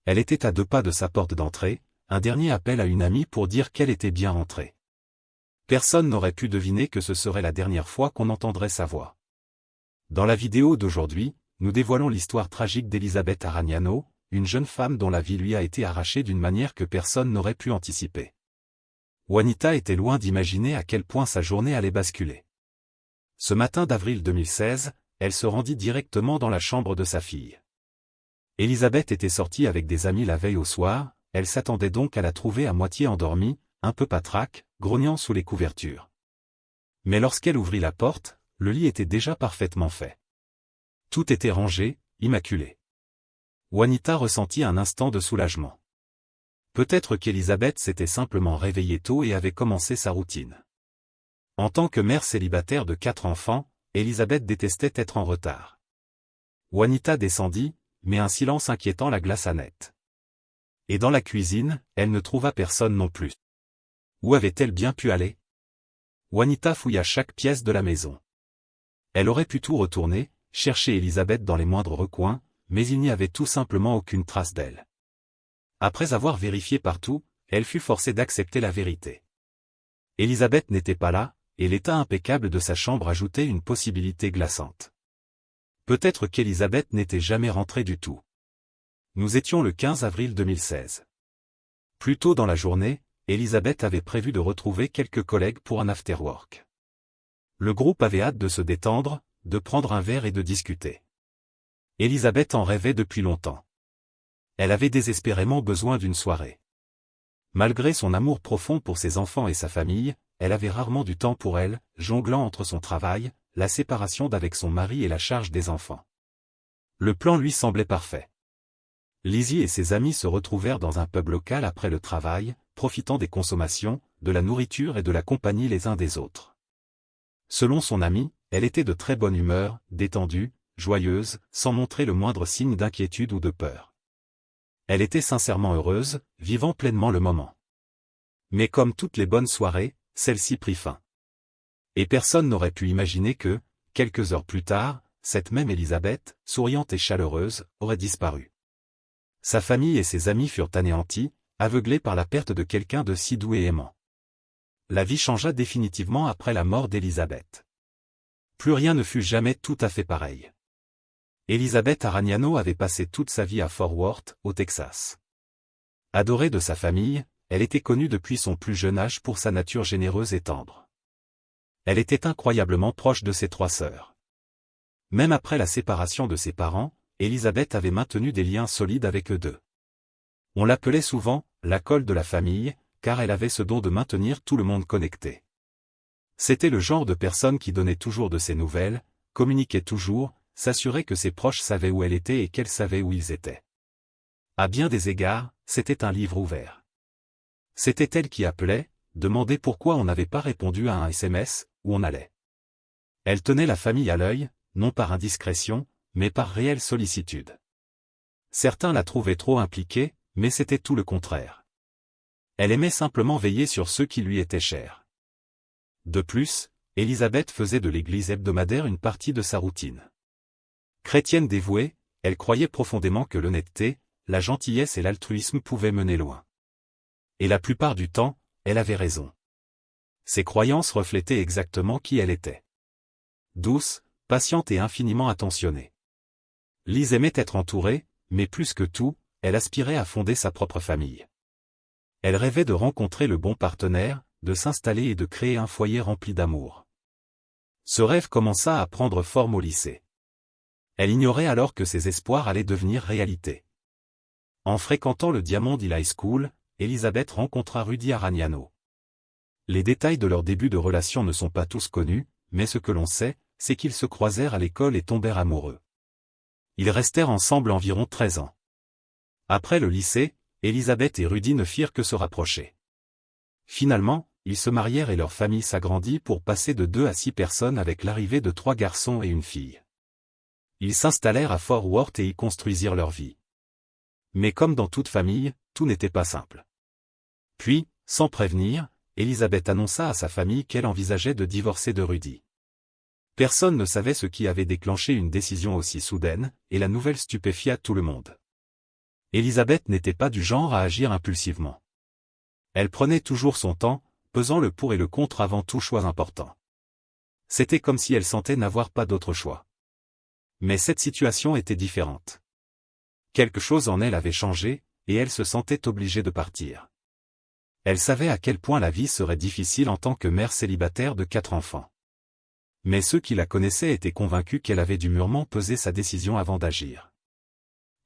Elle était à 2 pas de sa porte d'entrée, un dernier appel à une amie pour dire qu'elle était bien rentrée. Personne n'aurait pu deviner que ce serait la dernière fois qu'on entendrait sa voix. Dans la vidéo d'aujourd'hui, nous dévoilons l'histoire tragique d'Elisabeth Araniano, une jeune femme dont la vie lui a été arrachée d'une manière que personne n'aurait pu anticiper. Juanita était loin d'imaginer à quel point sa journée allait basculer. Ce matin d'avril 2016, elle se rendit directement dans la chambre de sa fille. Elisabeth était sortie avec des amis la veille au soir, elle s'attendait donc à la trouver à moitié endormie, un peu patraque, grognant sous les couvertures. Mais lorsqu'elle ouvrit la porte, le lit était déjà parfaitement fait. Tout était rangé, immaculé. Juanita ressentit un instant de soulagement. Peut-être qu'Elisabeth s'était simplement réveillée tôt et avait commencé sa routine. En tant que mère célibataire de 4 enfants, Elisabeth détestait être en retard. Juanita descendit, mais un silence inquiétant la glaça net. Et dans la cuisine, elle ne trouva personne non plus. Où avait-elle bien pu aller? Juanita fouilla chaque pièce de la maison. Elle aurait pu tout retourner, chercher Elisabeth dans les moindres recoins, mais il n'y avait tout simplement aucune trace d'elle. Après avoir vérifié partout, elle fut forcée d'accepter la vérité. Elisabeth n'était pas là, et l'état impeccable de sa chambre ajoutait une possibilité glaçante. Peut-être qu'Elisabeth n'était jamais rentrée du tout. Nous étions le 15 avril 2016. Plus tôt dans la journée, Elisabeth avait prévu de retrouver quelques collègues pour un after-work. Le groupe avait hâte de se détendre, de prendre un verre et de discuter. Elisabeth en rêvait depuis longtemps. Elle avait désespérément besoin d'une soirée. Malgré son amour profond pour ses enfants et sa famille, elle avait rarement du temps pour elle, jonglant entre son travail, la séparation d'avec son mari et la charge des enfants. Le plan lui semblait parfait. Lizzie et ses amis se retrouvèrent dans un pub local après le travail, profitant des consommations, de la nourriture et de la compagnie les uns des autres. Selon son amie, elle était de très bonne humeur, détendue, joyeuse, sans montrer le moindre signe d'inquiétude ou de peur. Elle était sincèrement heureuse, vivant pleinement le moment. Mais comme toutes les bonnes soirées, celle-ci prit fin. Et personne n'aurait pu imaginer que, quelques heures plus tard, cette même Elisabeth, souriante et chaleureuse, aurait disparu. Sa famille et ses amis furent anéantis, aveuglés par la perte de quelqu'un de si doux et aimant. La vie changea définitivement après la mort d'Elisabeth. Plus rien ne fut jamais tout à fait pareil. Elisabeth Araniano avait passé toute sa vie à Fort Worth, au Texas. Adorée de sa famille, elle était connue depuis son plus jeune âge pour sa nature généreuse et tendre. Elle était incroyablement proche de ses 3 sœurs. Même après la séparation de ses parents, Elisabeth avait maintenu des liens solides avec eux deux. On l'appelait souvent « la colle de la famille », car elle avait ce don de maintenir tout le monde connecté. C'était le genre de personne qui donnait toujours de ses nouvelles, communiquait toujours, s'assurait que ses proches savaient où elle était et qu'elle savait où ils étaient. À bien des égards, c'était un livre ouvert. C'était elle qui appelait, demandait pourquoi on n'avait pas répondu à un SMS, où on allait. Elle tenait la famille à l'œil, non par indiscrétion, mais par réelle sollicitude. Certains la trouvaient trop impliquée, mais c'était tout le contraire. Elle aimait simplement veiller sur ceux qui lui étaient chers. De plus, Elisabeth faisait de l'église hebdomadaire une partie de sa routine. Chrétienne dévouée, elle croyait profondément que l'honnêteté, la gentillesse et l'altruisme pouvaient mener loin. Et la plupart du temps, elle avait raison. Ses croyances reflétaient exactement qui elle était. Douce, patiente et infiniment attentionnée. Lise aimait être entourée, mais plus que tout, elle aspirait à fonder sa propre famille. Elle rêvait de rencontrer le bon partenaire, de s'installer et de créer un foyer rempli d'amour. Ce rêve commença à prendre forme au lycée. Elle ignorait alors que ses espoirs allaient devenir réalité. En fréquentant le Diamond Hill High School, Elisabeth rencontra Rudy Araniano. Les détails de leur début de relation ne sont pas tous connus, mais ce que l'on sait, c'est qu'ils se croisèrent à l'école et tombèrent amoureux. Ils restèrent ensemble environ 13 ans. Après le lycée, Elisabeth et Rudy ne firent que se rapprocher. Finalement, ils se marièrent et leur famille s'agrandit pour passer de 2 à 6 personnes avec l'arrivée de 3 garçons et une fille. Ils s'installèrent à Fort Worth et y construisirent leur vie. Mais comme dans toute famille, tout n'était pas simple. Puis, sans prévenir, Elisabeth annonça à sa famille qu'elle envisageait de divorcer de Rudy. Personne ne savait ce qui avait déclenché une décision aussi soudaine, et la nouvelle stupéfia tout le monde. Élisabeth n'était pas du genre à agir impulsivement. Elle prenait toujours son temps, pesant le pour et le contre avant tout choix important. C'était comme si elle sentait n'avoir pas d'autre choix. Mais cette situation était différente. Quelque chose en elle avait changé, et elle se sentait obligée de partir. Elle savait à quel point la vie serait difficile en tant que mère célibataire de 4 enfants. Mais ceux qui la connaissaient étaient convaincus qu'elle avait dû mûrement peser sa décision avant d'agir.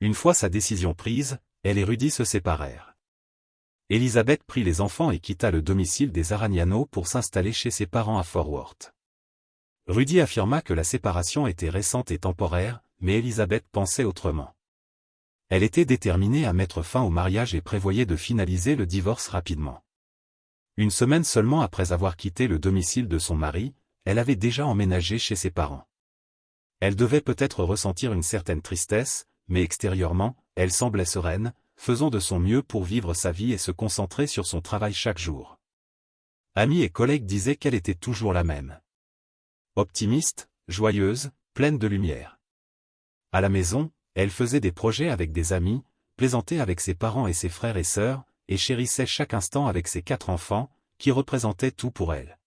Une fois sa décision prise, elle et Rudy se séparèrent. Élisabeth prit les enfants et quitta le domicile des Aragnano pour s'installer chez ses parents à Fort Worth. Rudy affirma que la séparation était récente et temporaire, mais Élisabeth pensait autrement. Elle était déterminée à mettre fin au mariage et prévoyait de finaliser le divorce rapidement. Une semaine seulement après avoir quitté le domicile de son mari, elle avait déjà emménagé chez ses parents. Elle devait peut-être ressentir une certaine tristesse, mais extérieurement, elle semblait sereine, faisant de son mieux pour vivre sa vie et se concentrer sur son travail chaque jour. Amis et collègues disaient qu'elle était toujours la même. Optimiste, joyeuse, pleine de lumière. À la maison, elle faisait des projets avec des amis, plaisantait avec ses parents et ses frères et sœurs, et chérissait chaque instant avec ses 4 enfants, qui représentaient tout pour elle.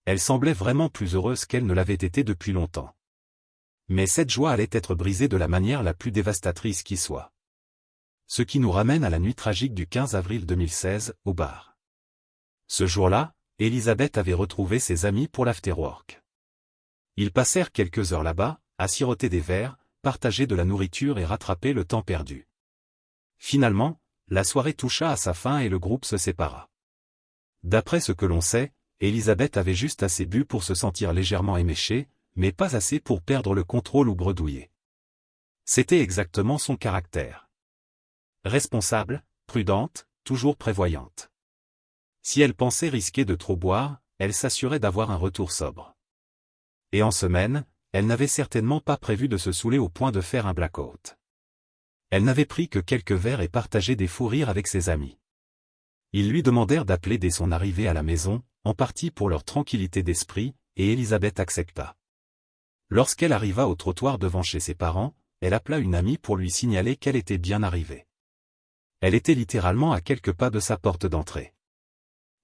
Elle semblait vraiment plus heureuse qu'elle ne l'avait été depuis longtemps. Mais cette joie allait être brisée de la manière la plus dévastatrice qui soit. Ce qui nous ramène à la nuit tragique du 15 avril 2016, au bar. Ce jour-là, Élisabeth avait retrouvé ses amis pour l'afterwork. Ils passèrent quelques heures là-bas, à siroter des verres, partager de la nourriture et rattraper le temps perdu. Finalement, la soirée toucha à sa fin et le groupe se sépara. D'après ce que l'on sait, Élisabeth avait juste assez bu pour se sentir légèrement éméchée, mais pas assez pour perdre le contrôle ou bredouiller. C'était exactement son caractère. Responsable, prudente, toujours prévoyante. Si elle pensait risquer de trop boire, elle s'assurait d'avoir un retour sobre. Et en semaine, elle n'avait certainement pas prévu de se saouler au point de faire un blackout. Elle n'avait pris que quelques verres et partagé des fous rires avec ses amis. Ils lui demandèrent d'appeler dès son arrivée à la maison, en partie pour leur tranquillité d'esprit, et Élisabeth accepta. Lorsqu'elle arriva au trottoir devant chez ses parents, elle appela une amie pour lui signaler qu'elle était bien arrivée. Elle était littéralement à quelques pas de sa porte d'entrée.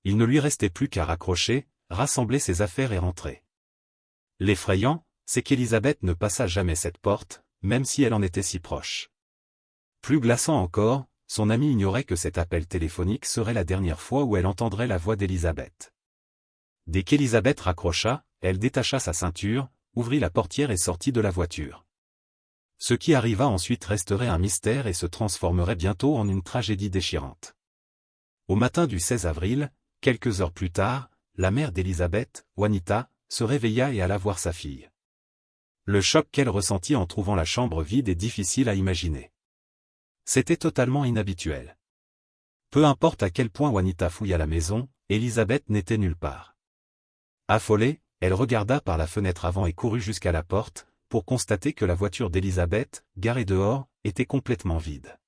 Il ne lui restait plus qu'à raccrocher, rassembler ses affaires et rentrer. L'effrayant, c'est qu'Élisabeth ne passa jamais cette porte, même si elle en était si proche. Plus glaçant encore, son amie ignorait que cet appel téléphonique serait la dernière fois où elle entendrait la voix d'Élisabeth. Dès qu'Élisabeth raccrocha, elle détacha sa ceinture, ouvrit la portière et sortit de la voiture. Ce qui arriva ensuite resterait un mystère et se transformerait bientôt en une tragédie déchirante. Au matin du 16 avril, quelques heures plus tard, la mère d'Élisabeth, Juanita, se réveilla et alla voir sa fille. Le choc qu'elle ressentit en trouvant la chambre vide est difficile à imaginer. C'était totalement inhabituel. Peu importe à quel point Juanita fouilla la maison, Élisabeth n'était nulle part. Affolée, elle regarda par la fenêtre avant et courut jusqu'à la porte, pour constater que la voiture d'Élisabeth, garée dehors, était complètement vide.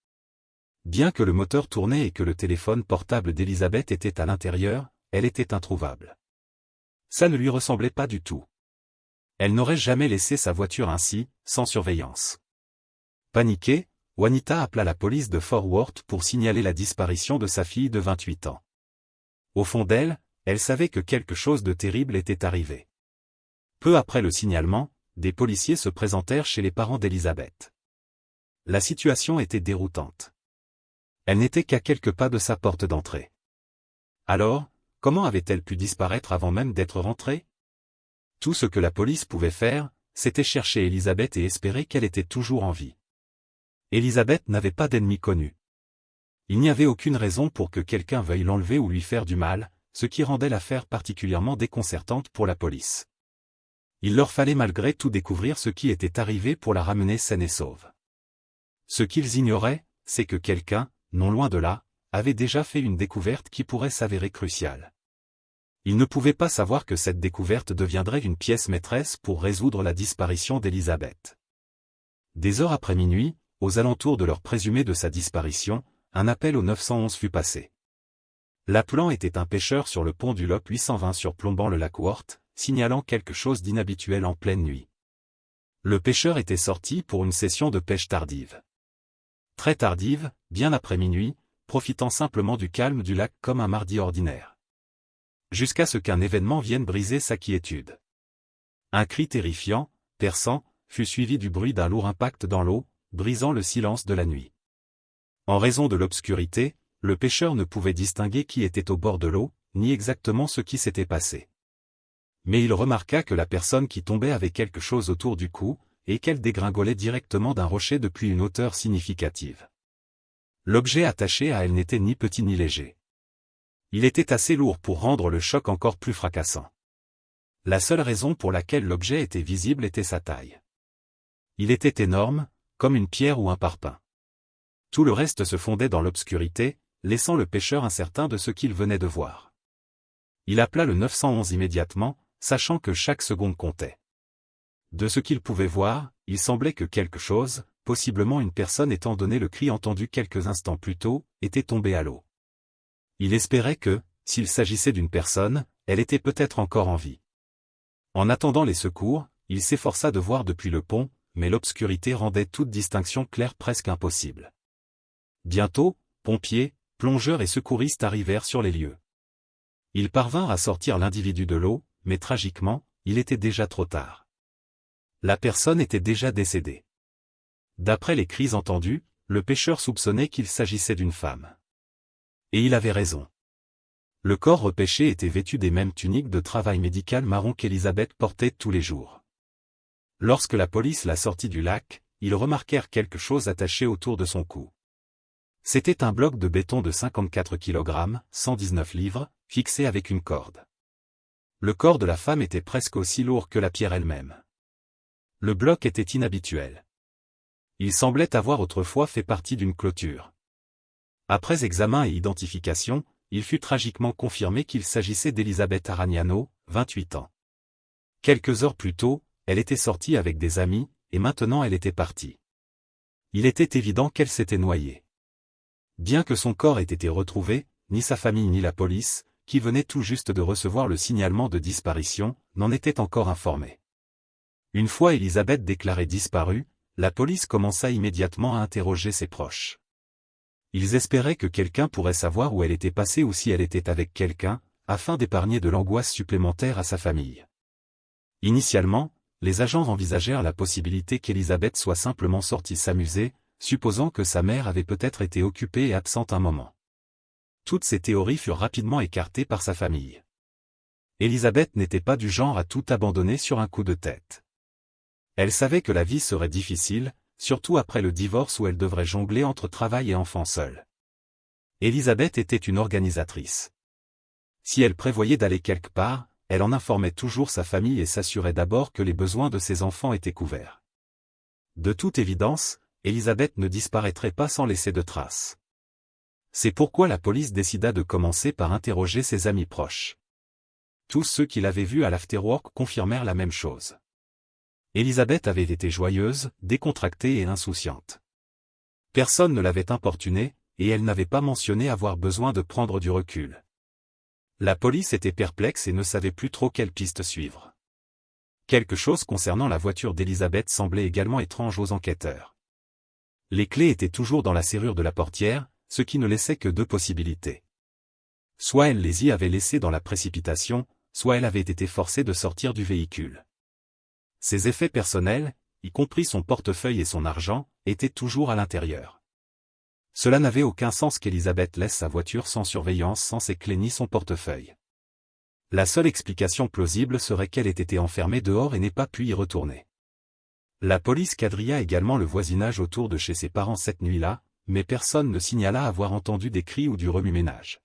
Bien que le moteur tournait et que le téléphone portable d'Élisabeth était à l'intérieur, elle était introuvable. Ça ne lui ressemblait pas du tout. Elle n'aurait jamais laissé sa voiture ainsi, sans surveillance. Paniquée, Juanita appela la police de Fort Worth pour signaler la disparition de sa fille de 28 ans. Au fond d'elle, elle savait que quelque chose de terrible était arrivé. Peu après le signalement, des policiers se présentèrent chez les parents d'Élisabeth. La situation était déroutante. Elle n'était qu'à quelques pas de sa porte d'entrée. Alors, comment avait-elle pu disparaître avant même d'être rentrée? Tout ce que la police pouvait faire, c'était chercher Élisabeth et espérer qu'elle était toujours en vie. Élisabeth n'avait pas d'ennemis connus. Il n'y avait aucune raison pour que quelqu'un veuille l'enlever ou lui faire du mal, ce qui rendait l'affaire particulièrement déconcertante pour la police. Il leur fallait malgré tout découvrir ce qui était arrivé pour la ramener saine et sauve. Ce qu'ils ignoraient, c'est que quelqu'un, non loin de là, avait déjà fait une découverte qui pourrait s'avérer cruciale. Ils ne pouvaient pas savoir que cette découverte deviendrait une pièce maîtresse pour résoudre la disparition d'Élisabeth. Des heures après minuit, aux alentours de l'heure présumée de sa disparition, un appel au 911 fut passé. L'appelant était un pêcheur sur le pont du Loch 820 surplombant le lac Worth, signalant quelque chose d'inhabituel en pleine nuit. Le pêcheur était sorti pour une session de pêche tardive. très tardive, bien après minuit, profitant simplement du calme du lac comme un mardi ordinaire. Jusqu'à ce qu'un événement vienne briser sa quiétude. Un cri terrifiant, perçant, fut suivi du bruit d'un lourd impact dans l'eau, brisant le silence de la nuit. En raison de l'obscurité, le pêcheur ne pouvait distinguer qui était au bord de l'eau, ni exactement ce qui s'était passé. Mais il remarqua que la personne qui tombait avait quelque chose autour du cou, et qu'elle dégringolait directement d'un rocher depuis une hauteur significative. L'objet attaché à elle n'était ni petit ni léger. Il était assez lourd pour rendre le choc encore plus fracassant. La seule raison pour laquelle l'objet était visible était sa taille. Il était énorme, comme une pierre ou un parpaing. Tout le reste se fondait dans l'obscurité, laissant le pêcheur incertain de ce qu'il venait de voir. Il appela le 911 immédiatement, sachant que chaque seconde comptait. De ce qu'il pouvait voir, il semblait que quelque chose, possiblement une personne étant donné le cri entendu quelques instants plus tôt, était tombée à l'eau. Il espérait que, s'il s'agissait d'une personne, elle était peut-être encore en vie. En attendant les secours, il s'efforça de voir depuis le pont, mais l'obscurité rendait toute distinction claire presque impossible. Bientôt, pompiers, plongeurs et secouristes arrivèrent sur les lieux. Ils parvinrent à sortir l'individu de l'eau, mais tragiquement, il était déjà trop tard. La personne était déjà décédée. D'après les cris entendus, le pêcheur soupçonnait qu'il s'agissait d'une femme. Et il avait raison. Le corps repêché était vêtu des mêmes tuniques de travail médical marron qu'Elisabeth portait tous les jours. Lorsque la police la sortit du lac, ils remarquèrent quelque chose attaché autour de son cou. C'était un bloc de béton de 54 kg, 119 livres, fixé avec une corde. Le corps de la femme était presque aussi lourd que la pierre elle-même. Le bloc était inhabituel. Il semblait avoir autrefois fait partie d'une clôture. Après examen et identification, il fut tragiquement confirmé qu'il s'agissait d'Elisabeth Aragnano, 28 ans. Quelques heures plus tôt, elle était sortie avec des amis, et maintenant elle était partie. Il était évident qu'elle s'était noyée. Bien que son corps ait été retrouvé, ni sa famille ni la police, qui venait tout juste de recevoir le signalement de disparition, n'en étaient encore informés. Une fois Elisabeth déclarée disparue, la police commença immédiatement à interroger ses proches. Ils espéraient que quelqu'un pourrait savoir où elle était passée ou si elle était avec quelqu'un, afin d'épargner de l'angoisse supplémentaire à sa famille. Initialement, les agents envisagèrent la possibilité qu'Elisabeth soit simplement sortie s'amuser, supposant que sa mère avait peut-être été occupée et absente un moment. Toutes ces théories furent rapidement écartées par sa famille. Elisabeth n'était pas du genre à tout abandonner sur un coup de tête. Elle savait que la vie serait difficile, surtout après le divorce où elle devrait jongler entre travail et enfants seuls. Elisabeth était une organisatrice. Si elle prévoyait d'aller quelque part, elle en informait toujours sa famille et s'assurait d'abord que les besoins de ses enfants étaient couverts. De toute évidence, Elisabeth ne disparaîtrait pas sans laisser de traces. C'est pourquoi la police décida de commencer par interroger ses amis proches. Tous ceux qui l'avaient vue à l'afterwork confirmèrent la même chose. Elisabeth avait été joyeuse, décontractée et insouciante. Personne ne l'avait importunée, et elle n'avait pas mentionné avoir besoin de prendre du recul. La police était perplexe et ne savait plus trop quelle piste suivre. Quelque chose concernant la voiture d'Elisabeth semblait également étrange aux enquêteurs. Les clés étaient toujours dans la serrure de la portière, ce qui ne laissait que deux possibilités. Soit elle les y avait laissées dans la précipitation, soit elle avait été forcée de sortir du véhicule. Ses effets personnels, y compris son portefeuille et son argent, étaient toujours à l'intérieur. Cela n'avait aucun sens qu'Elisabeth laisse sa voiture sans surveillance sans ses clés ni son portefeuille. La seule explication plausible serait qu'elle ait été enfermée dehors et n'ait pas pu y retourner. La police quadrilla également le voisinage autour de chez ses parents cette nuit-là, mais personne ne signala avoir entendu des cris ou du remue-ménage.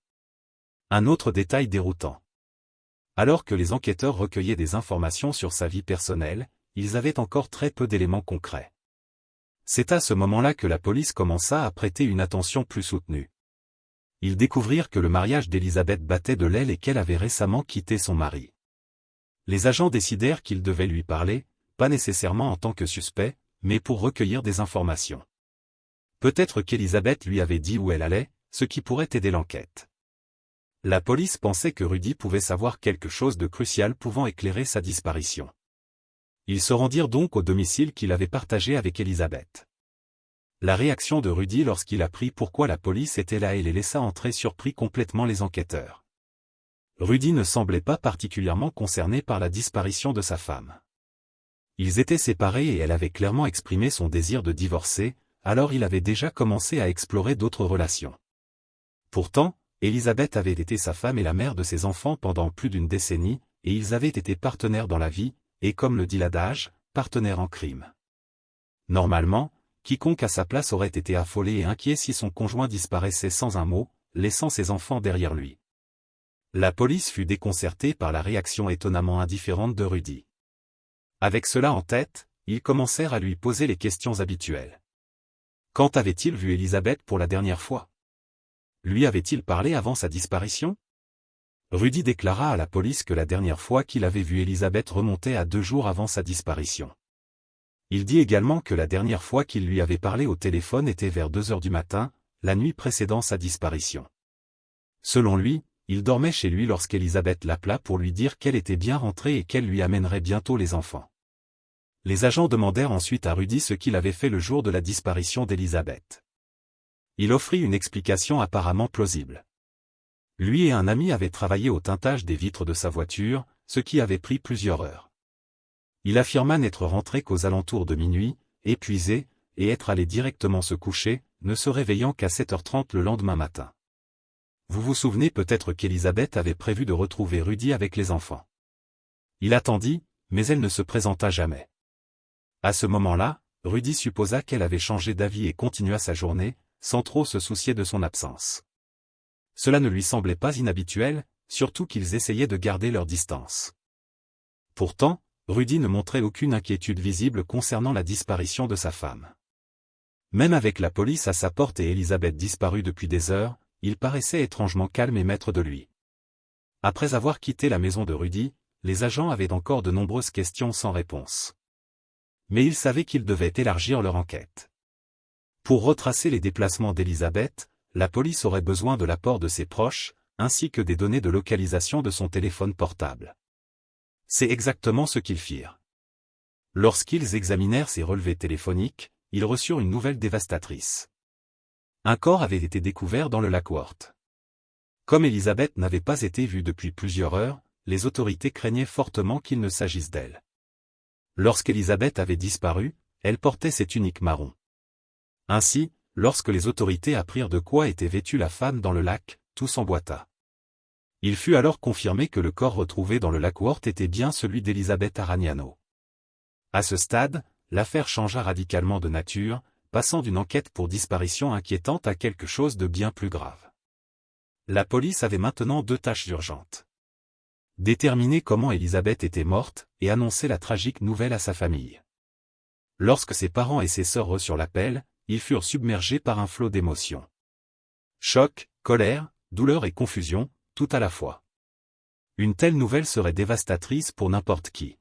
Un autre détail déroutant. Alors que les enquêteurs recueillaient des informations sur sa vie personnelle, ils avaient encore très peu d'éléments concrets. C'est à ce moment-là que la police commença à prêter une attention plus soutenue. Ils découvrirent que le mariage d'Elisabeth battait de l'aile et qu'elle avait récemment quitté son mari. Les agents décidèrent qu'ils devaient lui parler, pas nécessairement en tant que suspect, mais pour recueillir des informations. Peut-être qu'Elisabeth lui avait dit où elle allait, ce qui pourrait aider l'enquête. La police pensait que Rudy pouvait savoir quelque chose de crucial pouvant éclairer sa disparition. Ils se rendirent donc au domicile qu'il avait partagé avec Elisabeth. La réaction de Rudy lorsqu'il apprit pourquoi la police était là et les laissa entrer surprit complètement les enquêteurs. Rudy ne semblait pas particulièrement concerné par la disparition de sa femme. Ils étaient séparés et elle avait clairement exprimé son désir de divorcer, alors il avait déjà commencé à explorer d'autres relations. Pourtant, Elizabeth avait été sa femme et la mère de ses enfants pendant plus d'une décennie, et ils avaient été partenaires dans la vie, et comme le dit l'adage, partenaires en crime. Normalement, quiconque à sa place aurait été affolé et inquiet si son conjoint disparaissait sans un mot, laissant ses enfants derrière lui. La police fut déconcertée par la réaction étonnamment indifférente de Rudy. Avec cela en tête, ils commencèrent à lui poser les questions habituelles. Quand avait-il vu Elizabeth pour la dernière fois? Lui avait-il parlé avant sa disparition? Rudy déclara à la police que la dernière fois qu'il avait vu Elizabeth remontait à 2 jours avant sa disparition. Il dit également que la dernière fois qu'il lui avait parlé au téléphone était vers 2 heures du matin, la nuit précédant sa disparition. Selon lui, il dormait chez lui lorsqu'Elizabeth l'appela pour lui dire qu'elle était bien rentrée et qu'elle lui amènerait bientôt les enfants. Les agents demandèrent ensuite à Rudy ce qu'il avait fait le jour de la disparition d'Elizabeth. Il offrit une explication apparemment plausible. Lui et un ami avaient travaillé au teintage des vitres de sa voiture, ce qui avait pris plusieurs heures. Il affirma n'être rentré qu'aux alentours de minuit, épuisé, et être allé directement se coucher, ne se réveillant qu'à 7h30 le lendemain matin. Vous vous souvenez peut-être qu'Elizabeth avait prévu de retrouver Rudy avec les enfants. Il attendit, mais elle ne se présenta jamais. À ce moment-là, Rudy supposa qu'elle avait changé d'avis et continua sa journée, sans trop se soucier de son absence. Cela ne lui semblait pas inhabituel, surtout qu'ils essayaient de garder leur distance. Pourtant, Rudy ne montrait aucune inquiétude visible concernant la disparition de sa femme. Même avec la police à sa porte et Elizabeth disparue depuis des heures, il paraissait étrangement calme et maître de lui. Après avoir quitté la maison de Rudy, les agents avaient encore de nombreuses questions sans réponse. Mais ils savaient qu'ils devaient élargir leur enquête. Pour retracer les déplacements d'Elizabeth, la police aurait besoin de l'apport de ses proches, ainsi que des données de localisation de son téléphone portable. C'est exactement ce qu'ils firent. Lorsqu'ils examinèrent ses relevés téléphoniques, ils reçurent une nouvelle dévastatrice. Un corps avait été découvert dans le lac Worth. Comme Elizabeth n'avait pas été vue depuis plusieurs heures, les autorités craignaient fortement qu'il ne s'agisse d'elle. Lorsqu'Elizabeth avait disparu, elle portait ses tuniques marron. Ainsi, lorsque les autorités apprirent de quoi était vêtue la femme dans le lac, tout s'emboîta. Il fut alors confirmé que le corps retrouvé dans le lac Worth était bien celui d'Elizabeth Aragnano. À ce stade, l'affaire changea radicalement de nature, passant d'une enquête pour disparition inquiétante à quelque chose de bien plus grave. La police avait maintenant 2 tâches urgentes. Déterminer comment Elizabeth était morte et annoncer la tragique nouvelle à sa famille. Lorsque ses parents et ses sœurs reçurent l'appel, ils furent submergés par un flot d'émotions. Choc, colère, douleur et confusion, tout à la fois. Une telle nouvelle serait dévastatrice pour n'importe qui.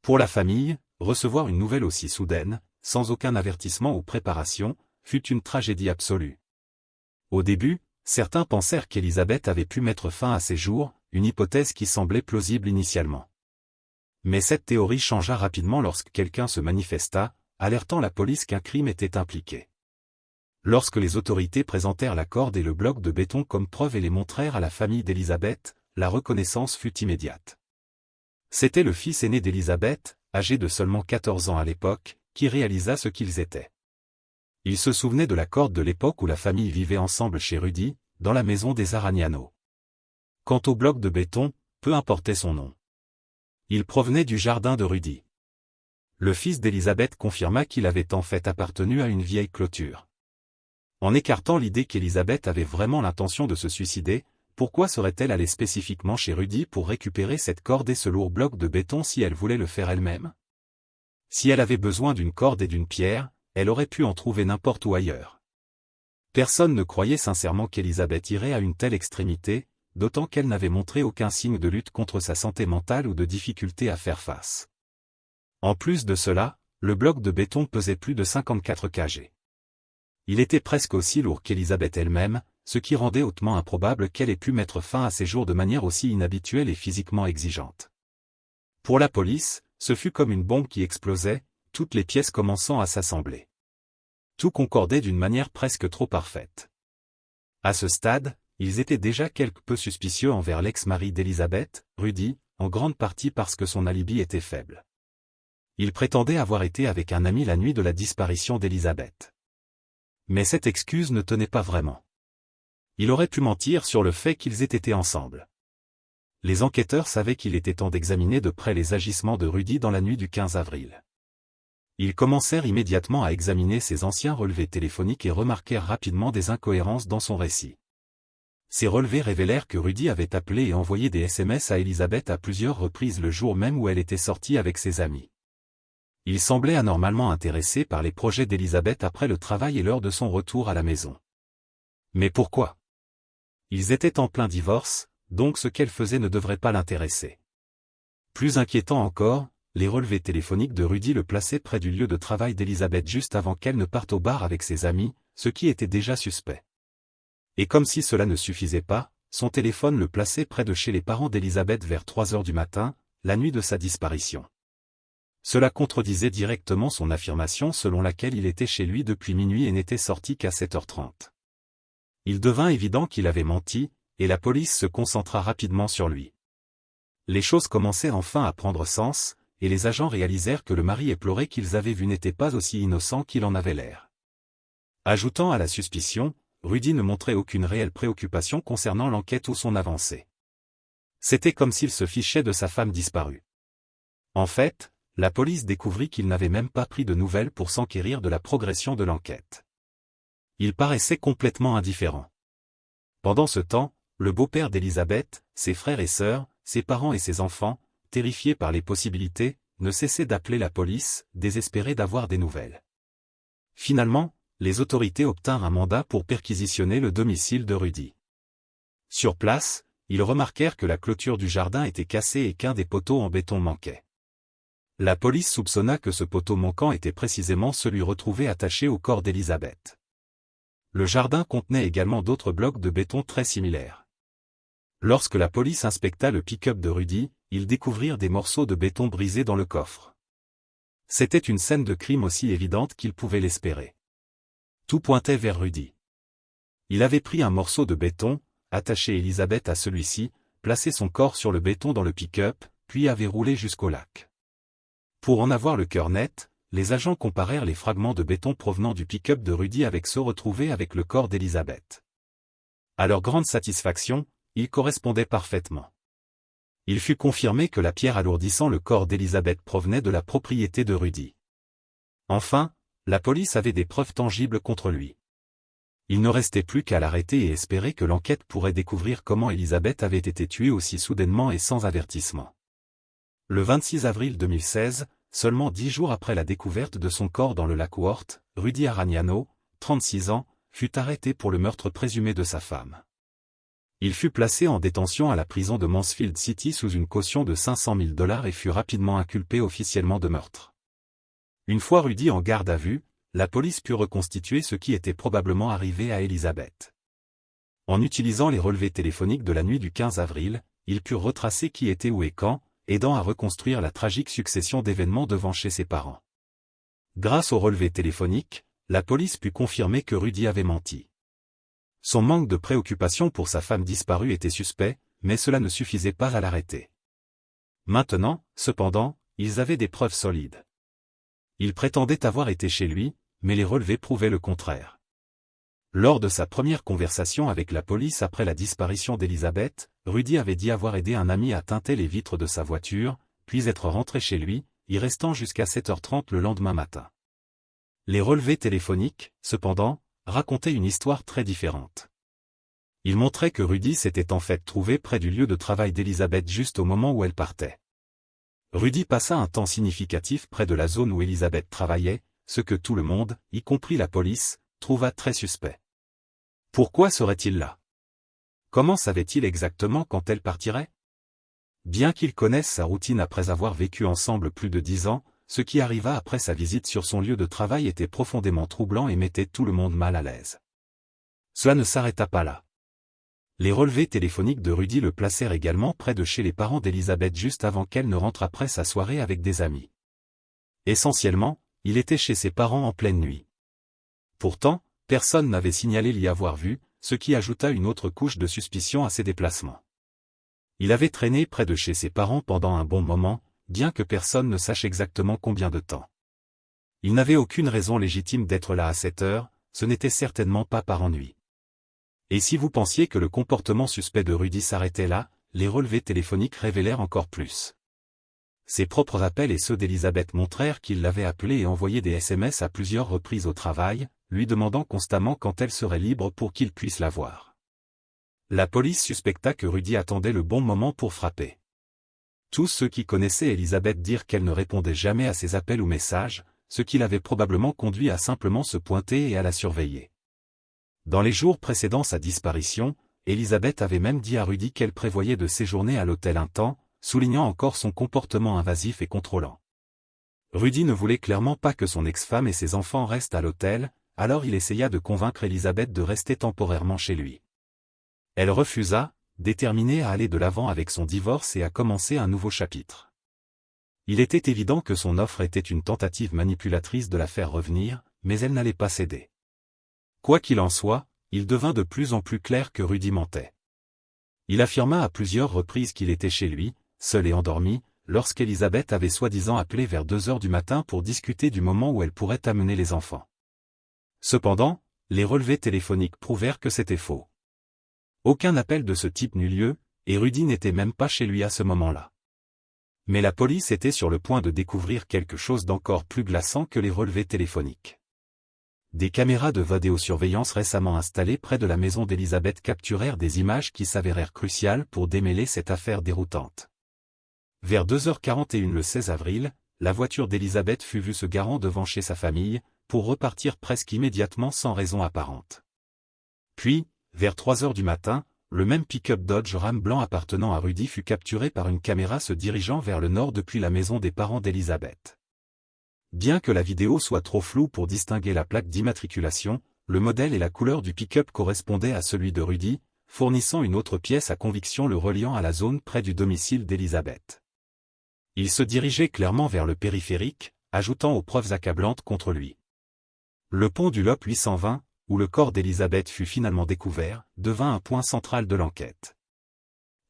Pour la famille, recevoir une nouvelle aussi soudaine, sans aucun avertissement ou préparation, fut une tragédie absolue. Au début, certains pensèrent qu'Elizabeth avait pu mettre fin à ses jours, une hypothèse qui semblait plausible initialement. Mais cette théorie changea rapidement lorsque quelqu'un se manifesta, alertant la police qu'un crime était impliqué. Lorsque les autorités présentèrent la corde et le bloc de béton comme preuve et les montrèrent à la famille d'Elizabeth, la reconnaissance fut immédiate. C'était le fils aîné d'Elizabeth, âgé de seulement 14 ans à l'époque, qui réalisa ce qu'ils étaient. Il se souvenait de la corde de l'époque où la famille vivait ensemble chez Rudy, dans la maison des Aragnano. Quant au bloc de béton, peu importait son nom. Il provenait du jardin de Rudy. Le fils d'Elizabeth confirma qu'il avait en fait appartenu à une vieille clôture. En écartant l'idée qu'Elizabeth avait vraiment l'intention de se suicider, pourquoi serait-elle allée spécifiquement chez Rudy pour récupérer cette corde et ce lourd bloc de béton si elle voulait le faire elle-même? Si elle avait besoin d'une corde et d'une pierre, elle aurait pu en trouver n'importe où ailleurs. Personne ne croyait sincèrement qu'Elizabeth irait à une telle extrémité, d'autant qu'elle n'avait montré aucun signe de lutte contre sa santé mentale ou de difficulté à faire face. En plus de cela, le bloc de béton pesait plus de 54 kg. Il était presque aussi lourd qu'Elizabeth elle-même, ce qui rendait hautement improbable qu'elle ait pu mettre fin à ses jours de manière aussi inhabituelle et physiquement exigeante. Pour la police, ce fut comme une bombe qui explosait, toutes les pièces commençant à s'assembler. Tout concordait d'une manière presque trop parfaite. À ce stade, ils étaient déjà quelque peu suspicieux envers l'ex-mari d'Elizabeth, Rudy, en grande partie parce que son alibi était faible. Il prétendait avoir été avec un ami la nuit de la disparition d'Elizabeth. Mais cette excuse ne tenait pas vraiment. Il aurait pu mentir sur le fait qu'ils aient été ensemble. Les enquêteurs savaient qu'il était temps d'examiner de près les agissements de Rudy dans la nuit du 15 avril. Ils commencèrent immédiatement à examiner ses anciens relevés téléphoniques et remarquèrent rapidement des incohérences dans son récit. Ces relevés révélèrent que Rudy avait appelé et envoyé des SMS à Elizabeth à plusieurs reprises le jour même où elle était sortie avec ses amis. Il semblait anormalement intéressé par les projets d'Elizabeth après le travail et lors de son retour à la maison. Mais pourquoi? Ils étaient en plein divorce, donc ce qu'elle faisait ne devrait pas l'intéresser. Plus inquiétant encore, les relevés téléphoniques de Rudy le plaçaient près du lieu de travail d'Elizabeth juste avant qu'elle ne parte au bar avec ses amis, ce qui était déjà suspect. Et comme si cela ne suffisait pas, son téléphone le plaçait près de chez les parents d'Elizabeth vers 3 heures du matin, la nuit de sa disparition. Cela contredisait directement son affirmation selon laquelle il était chez lui depuis minuit et n'était sorti qu'à 7h30. Il devint évident qu'il avait menti, et la police se concentra rapidement sur lui. Les choses commençaient enfin à prendre sens, et les agents réalisèrent que le mari éploré qu'ils avaient vu n'était pas aussi innocent qu'il en avait l'air. Ajoutant à la suspicion, Rudy ne montrait aucune réelle préoccupation concernant l'enquête ou son avancée. C'était comme s'il se fichait de sa femme disparue. En fait, la police découvrit qu'il n'avait même pas pris de nouvelles pour s'enquérir de la progression de l'enquête. Il paraissait complètement indifférent. Pendant ce temps, le beau-père d'Elizabeth, ses frères et sœurs, ses parents et ses enfants, terrifiés par les possibilités, ne cessaient d'appeler la police, désespérés d'avoir des nouvelles. Finalement, les autorités obtinrent un mandat pour perquisitionner le domicile de Rudy. Sur place, ils remarquèrent que la clôture du jardin était cassée et qu'un des poteaux en béton manquait. La police soupçonna que ce poteau manquant était précisément celui retrouvé attaché au corps d'Elizabeth. Le jardin contenait également d'autres blocs de béton très similaires. Lorsque la police inspecta le pick-up de Rudy, ils découvrirent des morceaux de béton brisés dans le coffre. C'était une scène de crime aussi évidente qu'ils pouvaient l'espérer. Tout pointait vers Rudy. Il avait pris un morceau de béton, attaché Elizabeth à celui-ci, placé son corps sur le béton dans le pick-up, puis avait roulé jusqu'au lac. Pour en avoir le cœur net, les agents comparèrent les fragments de béton provenant du pick-up de Rudy avec ceux retrouvés avec le corps d'Elizabeth. À leur grande satisfaction, ils correspondaient parfaitement. Il fut confirmé que la pierre alourdissant le corps d'Elizabeth provenait de la propriété de Rudy. Enfin, la police avait des preuves tangibles contre lui. Il ne restait plus qu'à l'arrêter et espérer que l'enquête pourrait découvrir comment Elizabeth avait été tuée aussi soudainement et sans avertissement. Le 26 avril 2016, seulement 10 jours après la découverte de son corps dans le lac Worth, Rudy Araniano, 36 ans, fut arrêté pour le meurtre présumé de sa femme. Il fut placé en détention à la prison de Mansfield City sous une caution de $500 000 et fut rapidement inculpé officiellement de meurtre. Une fois Rudy en garde à vue, la police put reconstituer ce qui était probablement arrivé à Elizabeth. En utilisant les relevés téléphoniques de la nuit du 15 avril, ils purent retracer qui était où et quand, aidant à reconstruire la tragique succession d'événements devant chez ses parents. Grâce aux relevés téléphoniques, la police put confirmer que Rudy avait menti. Son manque de préoccupation pour sa femme disparue était suspect, mais cela ne suffisait pas à l'arrêter. Maintenant, cependant, ils avaient des preuves solides. Il prétendait avoir été chez lui, mais les relevés prouvaient le contraire. Lors de sa première conversation avec la police après la disparition d'Elizabeth, Rudy avait dit avoir aidé un ami à teinter les vitres de sa voiture, puis être rentré chez lui, y restant jusqu'à 7h30 le lendemain matin. Les relevés téléphoniques, cependant, racontaient une histoire très différente. Ils montraient que Rudy s'était en fait trouvé près du lieu de travail d'Elizabeth juste au moment où elle partait. Rudy passa un temps significatif près de la zone où Elizabeth travaillait, ce que tout le monde, y compris la police, trouva très suspect. Pourquoi serait-il là? Comment savait-il exactement quand elle partirait? Bien qu'ils connaissent sa routine après avoir vécu ensemble plus de 10 ans, ce qui arriva après sa visite sur son lieu de travail était profondément troublant et mettait tout le monde mal à l'aise. Cela ne s'arrêta pas là. Les relevés téléphoniques de Rudy le placèrent également près de chez les parents d'Elizabeth juste avant qu'elle ne rentre après sa soirée avec des amis. Essentiellement, il était chez ses parents en pleine nuit. Pourtant, personne n'avait signalé l'y avoir vu, ce qui ajouta une autre couche de suspicion à ses déplacements. Il avait traîné près de chez ses parents pendant un bon moment, bien que personne ne sache exactement combien de temps. Il n'avait aucune raison légitime d'être là à cette heure, ce n'était certainement pas par ennui. Et si vous pensiez que le comportement suspect de Rudy s'arrêtait là, les relevés téléphoniques révélèrent encore plus. Ses propres appels et ceux d'Elisabeth montrèrent qu'il l'avait appelée et envoyé des SMS à plusieurs reprises au travail, lui demandant constamment quand elle serait libre pour qu'il puisse la voir. La police suspecta que Rudy attendait le bon moment pour frapper. Tous ceux qui connaissaient Elisabeth dirent qu'elle ne répondait jamais à ses appels ou messages, ce qui l'avait probablement conduit à simplement se pointer et à la surveiller. Dans les jours précédant sa disparition, Elisabeth avait même dit à Rudy qu'elle prévoyait de séjourner à l'hôtel un temps, soulignant encore son comportement invasif et contrôlant. Rudy ne voulait clairement pas que son ex-femme et ses enfants restent à l'hôtel, alors il essaya de convaincre Elisabeth de rester temporairement chez lui. Elle refusa, déterminée à aller de l'avant avec son divorce et à commencer un nouveau chapitre. Il était évident que son offre était une tentative manipulatrice de la faire revenir, mais elle n'allait pas céder. Quoi qu'il en soit, il devint de plus en plus clair que Rudy mentait. Il affirma à plusieurs reprises qu'il était chez lui, seul et endormi, lorsqu'Elisabeth avait soi-disant appelé vers 2 heures du matin pour discuter du moment où elle pourrait amener les enfants. Cependant, les relevés téléphoniques prouvèrent que c'était faux. Aucun appel de ce type n'eut lieu, et Rudy n'était même pas chez lui à ce moment-là. Mais la police était sur le point de découvrir quelque chose d'encore plus glaçant que les relevés téléphoniques. Des caméras de vidéosurveillance récemment installées près de la maison d'Elisabeth capturèrent des images qui s'avérèrent cruciales pour démêler cette affaire déroutante. Vers 2h41 le 16 avril, la voiture d'Elisabeth fut vue se garant devant chez sa famille, pour repartir presque immédiatement sans raison apparente. Puis, vers 3h du matin, le même pick-up Dodge Ram blanc appartenant à Rudy fut capturé par une caméra se dirigeant vers le nord depuis la maison des parents d'Elisabeth. Bien que la vidéo soit trop floue pour distinguer la plaque d'immatriculation, le modèle et la couleur du pick-up correspondaient à celui de Rudy, fournissant une autre pièce à conviction le reliant à la zone près du domicile d'Elisabeth. Il se dirigeait clairement vers le périphérique, ajoutant aux preuves accablantes contre lui. Le pont du Lop 820, où le corps d'Elisabeth fut finalement découvert, devint un point central de l'enquête.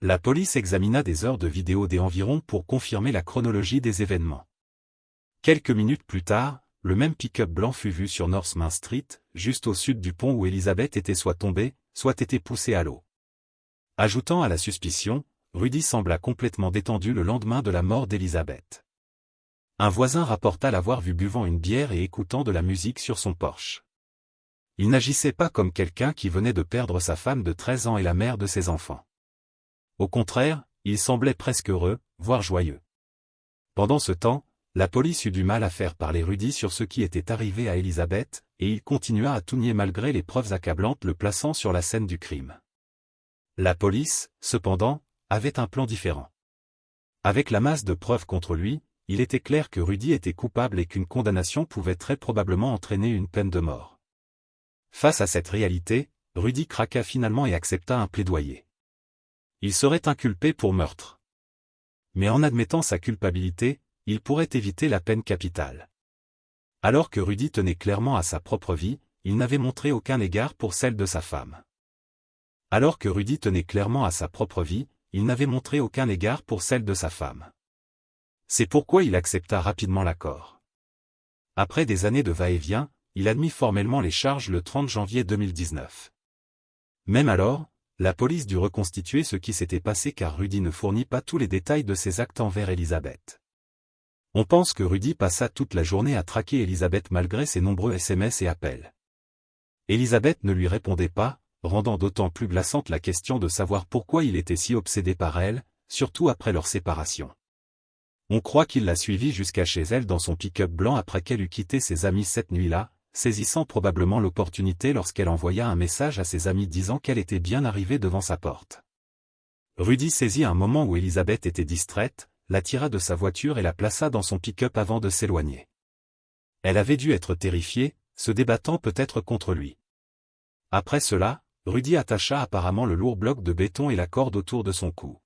La police examina des heures de vidéo des environs pour confirmer la chronologie des événements. Quelques minutes plus tard, le même pick-up blanc fut vu sur North Main Street, juste au sud du pont où Elisabeth était soit tombée, soit était poussée à l'eau. Ajoutant à la suspicion, Rudy sembla complètement détendu le lendemain de la mort d'Elisabeth. Un voisin rapporta l'avoir vu buvant une bière et écoutant de la musique sur son Porsche. Il n'agissait pas comme quelqu'un qui venait de perdre sa femme de 13 ans et la mère de ses enfants. Au contraire, il semblait presque heureux, voire joyeux. Pendant ce temps, la police eut du mal à faire parler Rudy sur ce qui était arrivé à Elisabeth, et il continua à tout nier malgré les preuves accablantes le plaçant sur la scène du crime. La police, cependant, avait un plan différent. Avec la masse de preuves contre lui, il était clair que Rudy était coupable et qu'une condamnation pouvait très probablement entraîner une peine de mort. Face à cette réalité, Rudy craqua finalement et accepta un plaidoyer. Il serait inculpé pour meurtre. Mais en admettant sa culpabilité, il pourrait éviter la peine capitale. Alors que Rudy tenait clairement à sa propre vie, il n'avait montré aucun égard pour celle de sa femme. Alors que Rudy tenait clairement à sa propre vie, il n'avait montré aucun égard pour celle de sa femme. C'est pourquoi il accepta rapidement l'accord. Après des années de va-et-vient, il admit formellement les charges le 30 janvier 2019. Même alors, la police dut reconstituer ce qui s'était passé car Rudy ne fournit pas tous les détails de ses actes envers Elisabeth. On pense que Rudy passa toute la journée à traquer Elisabeth malgré ses nombreux SMS et appels. Elisabeth ne lui répondait pas, rendant d'autant plus glaçante la question de savoir pourquoi il était si obsédé par elle, surtout après leur séparation. On croit qu'il l'a suivie jusqu'à chez elle dans son pick-up blanc après qu'elle eut quitté ses amis cette nuit-là, saisissant probablement l'opportunité lorsqu'elle envoya un message à ses amis disant qu'elle était bien arrivée devant sa porte. Rudy saisit un moment où Elisabeth était distraite, la tira de sa voiture et la plaça dans son pick-up avant de s'éloigner. Elle avait dû être terrifiée, se débattant peut-être contre lui. Après cela, Rudy attacha apparemment le lourd bloc de béton et la corde autour de son cou.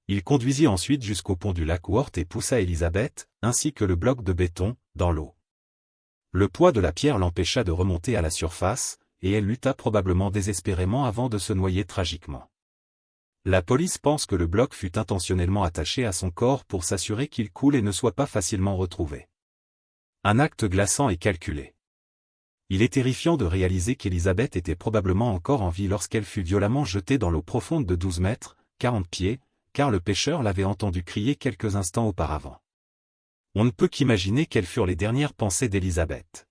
Il conduisit ensuite jusqu'au pont du lac Worth et poussa Elisabeth, ainsi que le bloc de béton, dans l'eau. Le poids de la pierre l'empêcha de remonter à la surface, et elle lutta probablement désespérément avant de se noyer tragiquement. La police pense que le bloc fut intentionnellement attaché à son corps pour s'assurer qu'il coule et ne soit pas facilement retrouvé. Un acte glaçant et calculé. Il est terrifiant de réaliser qu'Elisabeth était probablement encore en vie lorsqu'elle fut violemment jetée dans l'eau profonde de 12 mètres, 40 pieds, car le pêcheur l'avait entendu crier quelques instants auparavant. On ne peut qu'imaginer quelles furent les dernières pensées d'Elisabeth.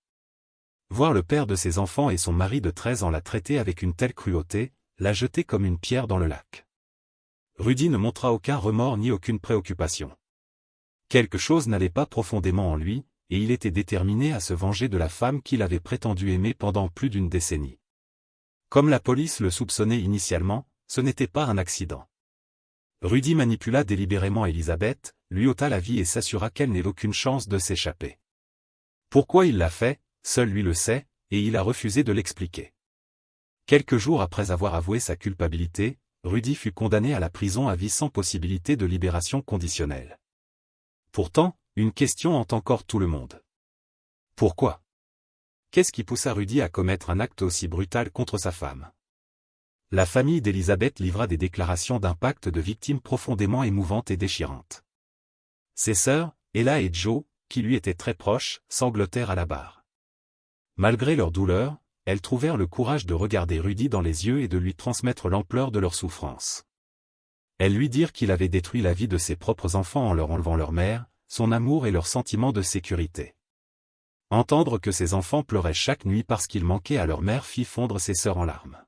Voir le père de ses enfants et son mari de 13 ans la traiter avec une telle cruauté, la jeter comme une pierre dans le lac. Rudy ne montra aucun remords ni aucune préoccupation. Quelque chose n'allait pas profondément en lui, et il était déterminé à se venger de la femme qu'il avait prétendu aimer pendant plus d'une décennie. Comme la police le soupçonnait initialement, ce n'était pas un accident. Rudy manipula délibérément Elisabeth, lui ôta la vie et s'assura qu'elle n'ait aucune chance de s'échapper. Pourquoi il l'a fait, seul lui le sait, et il a refusé de l'expliquer. Quelques jours après avoir avoué sa culpabilité, Rudy fut condamné à la prison à vie sans possibilité de libération conditionnelle. Pourtant, une question hante encore tout le monde. Pourquoi? Qu'est-ce qui poussa Rudy à commettre un acte aussi brutal contre sa femme? La famille d'Elisabeth livra des déclarations d'impact de victimes profondément émouvantes et déchirantes. Ses sœurs, Ella et Joe, qui lui étaient très proches, sanglotèrent à la barre. Malgré leur douleur, elles trouvèrent le courage de regarder Rudy dans les yeux et de lui transmettre l'ampleur de leur souffrance. Elles lui dirent qu'il avait détruit la vie de ses propres enfants en leur enlevant leur mère, son amour et leur sentiment de sécurité. Entendre que ses enfants pleuraient chaque nuit parce qu'ils manquaient à leur mère fit fondre ses sœurs en larmes.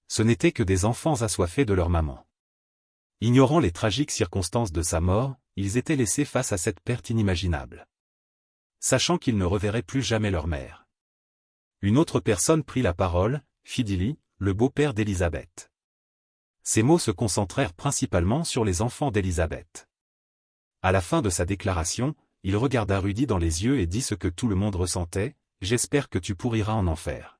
Ce n'étaient que des enfants assoiffés de leur maman. Ignorant les tragiques circonstances de sa mort, ils étaient laissés face à cette perte inimaginable. Sachant qu'ils ne reverraient plus jamais leur mère. Une autre personne prit la parole, Fidili, le beau-père d'Elisabeth. Ces mots se concentrèrent principalement sur les enfants d'Elisabeth. À la fin de sa déclaration, il regarda Rudy dans les yeux et dit ce que tout le monde ressentait, « J'espère que tu pourriras en enfer. »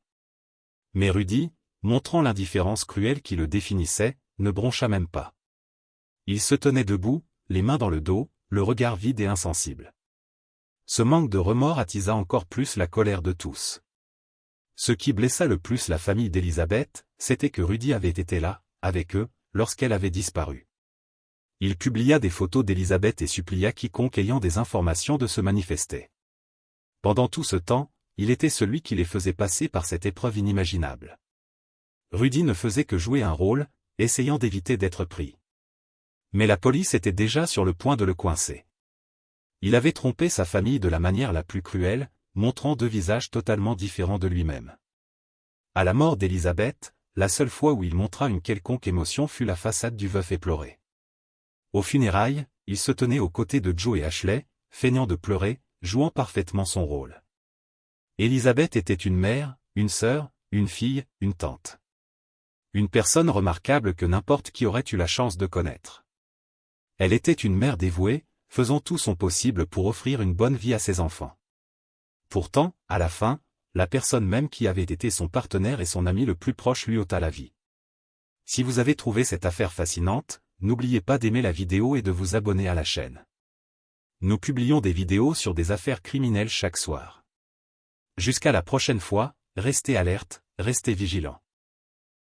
Mais Rudy, montrant l'indifférence cruelle qui le définissait, ne broncha même pas. Il se tenait debout, les mains dans le dos, le regard vide et insensible. Ce manque de remords attisa encore plus la colère de tous. Ce qui blessa le plus la famille d'Elisabeth, c'était que Rudy avait été là, avec eux, lorsqu'elle avait disparu. Il publia des photos d'Elisabeth et supplia quiconque ayant des informations de se manifester. Pendant tout ce temps, il était celui qui les faisait passer par cette épreuve inimaginable. Rudy ne faisait que jouer un rôle, essayant d'éviter d'être pris. Mais la police était déjà sur le point de le coincer. Il avait trompé sa famille de la manière la plus cruelle, montrant deux visages totalement différents de lui-même. À la mort d'Elisabeth, la seule fois où il montra une quelconque émotion fut la façade du veuf éploré. Aux funérailles, il se tenait aux côtés de Joe et Ashley, feignant de pleurer, jouant parfaitement son rôle. Elisabeth était une mère, une sœur, une fille, une tante. Une personne remarquable que n'importe qui aurait eu la chance de connaître. Elle était une mère dévouée, faisant tout son possible pour offrir une bonne vie à ses enfants. Pourtant, à la fin, la personne même qui avait été son partenaire et son ami le plus proche lui ôta la vie. Si vous avez trouvé cette affaire fascinante, n'oubliez pas d'aimer la vidéo et de vous abonner à la chaîne. Nous publions des vidéos sur des affaires criminelles chaque soir. Jusqu'à la prochaine fois, restez alerte, restez vigilants.